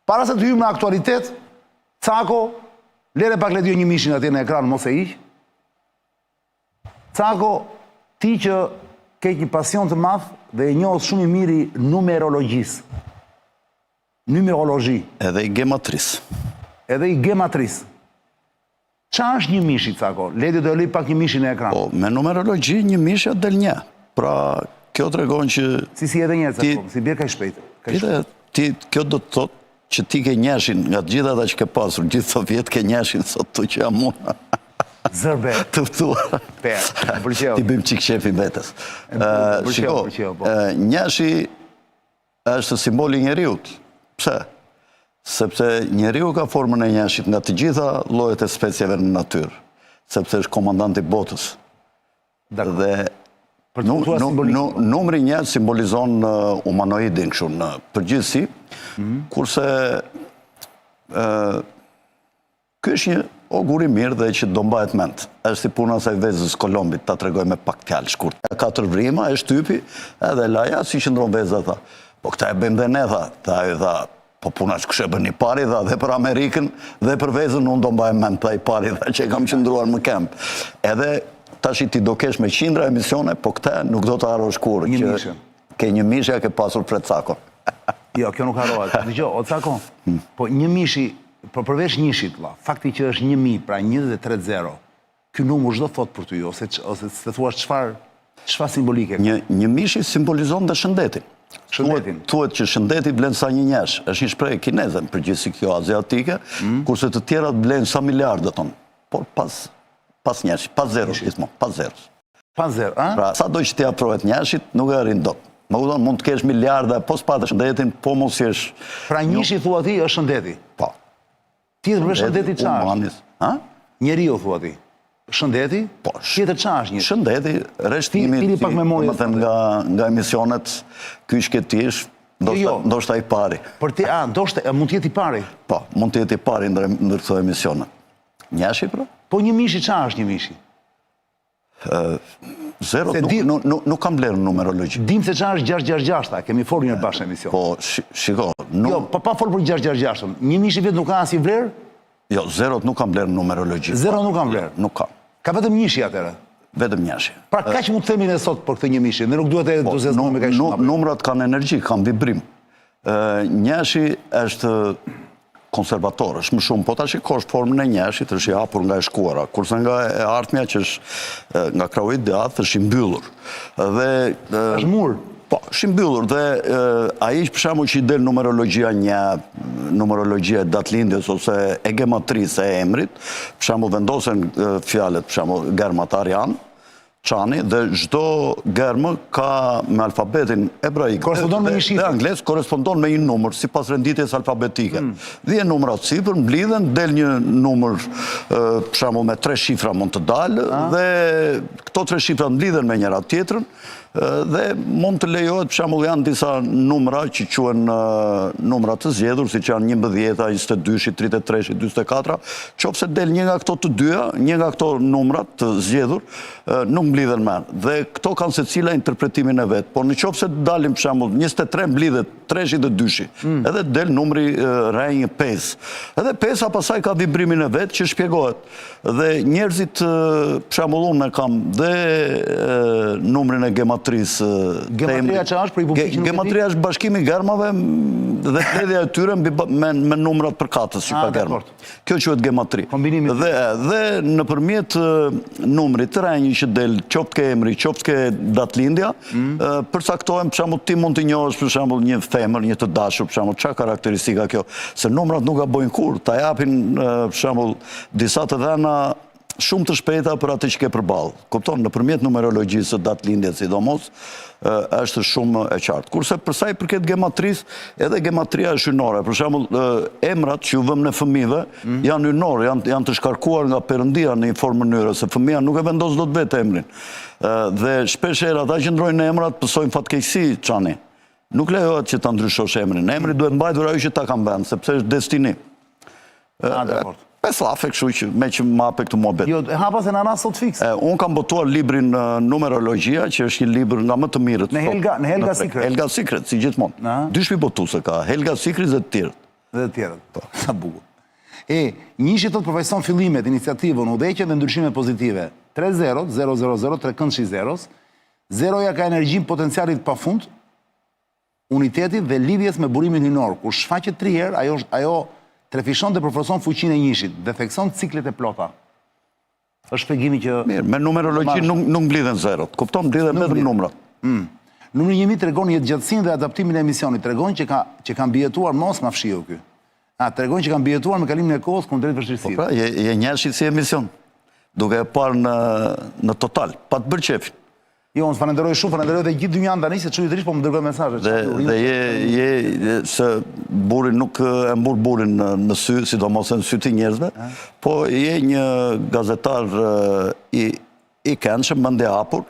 Para se të hymë në aktualitet, Cako, lere pak ledijo një mishin atje në ekran, mos e iq. Cako, ti që ke një pasion të madh dhe e njohës shumë i miri numerologjisë. Numerologji. Edhe i gematris. Edhe i gematris. Qa është një mishi, Cako? Ledi do e lip pak një mishi në ekran. Po, me numerologji një mishi del një. Pra, kjo të regon që... Si edhe një, Cako, si bje ka shpejt. Kjo do të thot që ti ke njëshin, nga të gjitha ta që ke pasur, gjithë të vjetë ke njëshin, sot të që jam unë. Zërbe. Tëftua. Ti bëjmë qikë shefi vetës. Shiko, njëshi është simboli njeriut. Pse? Sepse njeriu ka formën e njëshit nga të gjitha llojet e specieve në natyrë. Sepse është komandanti botës. Dhe numri 1 simbolizon humanoidin kështu në përgjithësi, kurse ky është një ogur i mirë dhe që do mbahet mend. Është si puna saj vezës Kolombit, ta tregoj me pak fjalë shkurt. 4 vrima, është typi, edhe laja si qëndron veza tha. Po këta e bëjmë dhe ne tha, tha, po puna që kështë e bërë një pari tha, dhe për Amerikën dhe për vezën unë do mbahet mend tha i pari tha që kam qëndruar më kemp. Edhe tash ti do kesh me 100 emisione, po këta nuk do të harrosh kurrë. Një mishë. Ke një mishë ke pasur pret Cako. Jo, kjo nuk harrohet. Dgjoj, o Cako, po një mishi, po përveç njëshit, fakti që është 1000, pra 1.30, ky numër çdo thot për ty, ose të thuash çfarë simbolike? Një mishi simbolizon dhe shëndetin. Shëndetin. Thuhet që shëndeti blen sa një njësh, është një shprehje kineze, përgjithësi kjo aziatike, kurse të tjerat blen sa miliardë ton. Por pas njësh, pas zeros gjithmonë, pas zeros. Pas zero, a? Pra, sa do që t'i afrohet njëshit, nuk e arrin dot. Më kupton, mund të kesh miliarda, po s'patë shëndetin, po mos jesh. Pra njëshi thua ti është shëndeti. Po. Tjetër për shëndeti çfarë? Ha? Njeriu thua ti. Shëndeti? Po. Tjetër çfarë është njëri? Shëndeti, reshtimi, nga emisionet, ky shketish, ndoshta i pari. Për ti, ndoshta mund të jetë i pari? Po, mund të jetë i pari ndër këto emisionet. Njëshi, pra? Po një mishi çfarë është një mishi? Zero, nuk kam blerë në numerologji. Dim se çfarë është 666, kemi folur një bashkë emision. Po, shiko. Jo, pa folur për 666, një mishi vetë nuk ka asnjë vlerë? Jo, zerot nuk kam blerë në numerologji. Zero nuk kam vlerë? Nuk kam. Ka vetëm njëshi atëre? Vetëm njëshi. Pra, kaq mund të themi ne sot për këtë një mishi, ne nuk duhet e entuziazmojmë me kaq shumë. Numrat kanë energji, kanë vibrim. Njëshi është konservator, është më shumë, po ta shikosh formën e njëshit, është i hapur nga e shkuara, kurse nga e ardhmja që është nga krahuit djathtë është i mbyllur. Dhe është mur. Po, është i mbyllur dhe ai për shembull që i del numerologjia një, numerologjia e datëlindjes ose e gematrisë e emrit, për shembull vendosen fjalët, për shembull germatarian, Çani, dhe çdo germë ka me alfabetin hebraik dhe anglisht korrespondon me një numër sipas renditjes alfabetike. 10 numra sipër mblidhen, del një numër për shembull me 3 shifra mund të dalë dhe këto 3 shifra mblidhen me njëra tjetrën dhe mund të lejohet, për shembull janë disa numra që quhen numra të zgjedhur, siç janë 11, 22, 33, 44, qofse del një nga këto të dyja, një nga këto numra të zgjedhur, nuk mblidhen me. Dhe këto kanë secila interpretimin e vet. Por në qofse dalim për shembull 23 mblidhet 3 dhe 2, edhe del numri rreth 5. Edhe 5 pastaj ka vibrimin e vet që shpjegohet. Dhe njerëzit për shembull unë kam dhe numrin e gematrisë. Gematria çfarë është për i publikut? Gematria është bashkimi i germave dhe pledhja e tyre me numrat përkatës që ka germa. Kjo quhet gematri. Dhe nëpërmjet numrit të rrejnë që del, qoftë ke emri, qoftë ke datëlindja, përcaktohen, për shembull, ti mund të njohësh për shembull një femër, një të dashur, për shembull, çfarë karakteristika kjo, se numrat nuk gabojnë kurrë, ta japin për shembull disa të dhëna shumë të shpejta për atë që ke përballë. Kupton, nëpërmjet numerologjisë së datëlindjes sidomos, është shumë e qartë. Kurse për sa i përket gematrisë, edhe gematria është ynore. Për shembull, emrat që u vëmë në fëmijëve janë ynor, janë të shkarkuar nga Perëndia në një formë mënyre, se fëmia nuk e vendos dot vetë emrin. Dhe shpesh ata që ndrojnë emrat pësojnë fatkeqësi çani. Nuk lejohet që ta ndryshosh emrin. Emri duhet mbajtur ajo që ta kanë vënë, sepse është destini. Peslafe, kështu që me që më hape këtë muhabet. Jo, hapa se në ana sot fikse. Unë kam botuar librin Numerologjia, që është një libër nga më të mirët. Në Helga Secret. Helga Secret, si gjithmonë. 2 shpi botuse ka, Helga Secret dhe të tjerë. Dhe të tjerët. Sa bukur. Njëshi thot përfaqëson fillimet, iniciativën, udhëheqjen dhe ndryshimet pozitive. 3-0, 0-0-0, 3 këndshi zeros. Zeroja ka energjin potencialit pafund, unitetit dhe lidhjes me burimin hyjnor, kur shfaqet 3 herë, ajo trefishon dhe përforcon fuqinë e njëshit, dhe thekson ciklet e plota. Është shpjegimi që... Mirë, me numerologji nuk mblidhen zerot. Kupton, mblidhen vetëm numrat. Numri 1000 tregon jetëgjatësinë dhe adaptimin e emisionit, tregon që ka mbijetuar mos ma fshiu ky. Tregon që ka mbijetuar me kalimin e kohës kundrejt vështirësive. Po pra, je njëshit si emision. Duke e parë në total, pa të bërë qefin. Jo, unë falenderoj shumë, falenderoj dhe gjithë dynjan tani se çuditërisht po më dërgoj mesazhe. Dhe je se burin nuk e mbur burin në sy, sidomos në sy të njerëzve, po je një gazetar i këndshëm, mendje hapur,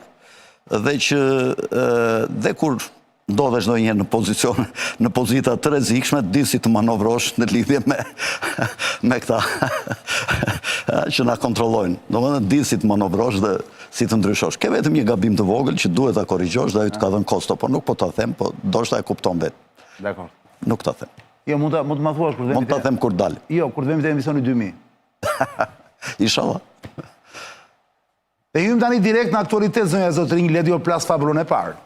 dhe që dhe kur ndodhesh ndonjëherë në pozita të rrezikshme, di si të manovrosh në lidhje me këta që na kontrollojnë. Domethënë di si të manovrosh dhe si të ndryshosh. Ke vetëm një gabim të vogël që duhet ta korrigjosh dhe ai të ka dhënë kosto, po nuk po ta them, po ndoshta e kupton vetë. Dakor. Nuk ta them. Jo, mund të ma thuash kur vemi. Mund ta them kur dal. Jo, kur vemi te emisioni 2000. Inshallah. E hym tani direkt në aktualitet, zonja Zotrinj, le t'ju plas fabulën e parë.